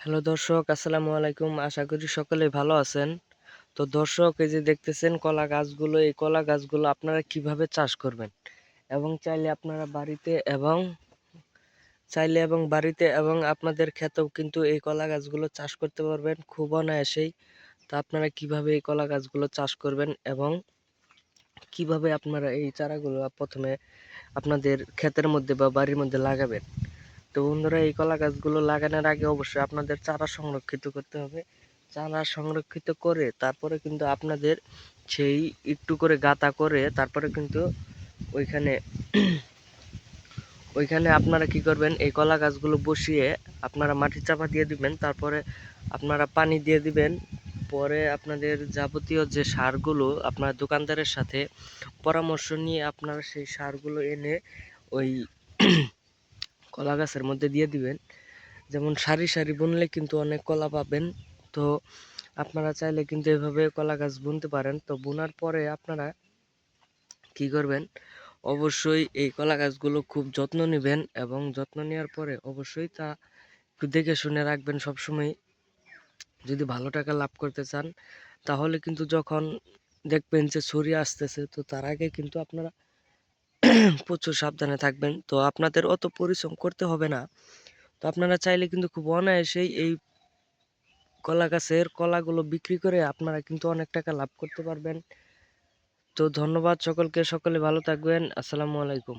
Hello দর্শক, আসসালামু আলাইকুম। আশা করি সকলেই ভালো আছেন। তো দর্শক, এই যে দেখতেছেন কলা গাছগুলো, এই কলা গাছগুলো আপনারা কিভাবে চাষ করবেন এবং চাইলে এবং আপনাদের ক্ষেতেও কিন্তু এই কলা গাছগুলো চাষ করতে পারবেন খুব অনায়াসেই। তো আপনারা কিভাবে এই কলা গাছগুলো চাষ করবেন এবং কিভাবে আপনারা এই চারাগুলো প্রথমে আপনাদের ক্ষেতের মধ্যে বা বাড়ির মধ্যে লাগাবেন। তো বন্ধুরা, এই কলা গাছগুলো লাগানোর আগে অবশ্যই আপনাদের চারা সংরক্ষিত করতে হবে। চারা সংরক্ষিত করে তারপরে কিন্তু আপনাদের সেই একটু করে গাঁথা করে তারপরে কিন্তু ওইখানে ওইখানে আপনারা কি করবেন, এই কলা গাছগুলো বসিয়ে আপনারা মাটি চাপা দিয়ে দিবেন। তারপরে আপনারা পানি দিয়ে দিবেন। পরে আপনাদের যাবতীয় যে সারগুলো আপনার দোকানদারের সাথে পরামর্শ নিয়ে আপনারা সেই সারগুলো এনে ওই কলা গাছের মধ্যে দিয়ে দিবেন। যেমন সারি সারি বুনলে কিন্তু অনেক কলা পাবেন। তো আপনারা চাইলে কিন্তু এভাবে কলা গাছ বুনতে পারেন। তো বোনার পরে আপনারা কি করবেন, অবশ্যই এই কলা গাছগুলো খুব যত্ন নেবেন এবং যত্ন নেওয়ার পরে অবশ্যই তা একটু দেখে শুনে রাখবেন সবসময়। যদি ভালো টাকা লাভ করতে চান তাহলে কিন্তু যখন দেখবেন যে ছড়িয়ে আসতেছে, তো তার আগে কিন্তু আপনারা প্রচুর সাবধানে থাকবেন। তো আপনাদের অত পরিশ্রম করতে হবে না। তো আপনারা চাইলে কিন্তু খুব অনায়াসেই এই কলা গাছের কলাগুলো বিক্রি করে আপনারা কিন্তু অনেক টাকা লাভ করতে পারবেন। তো ধন্যবাদ সকলকে, সকলে ভালো থাকবেন। আসসালামু আলাইকুম।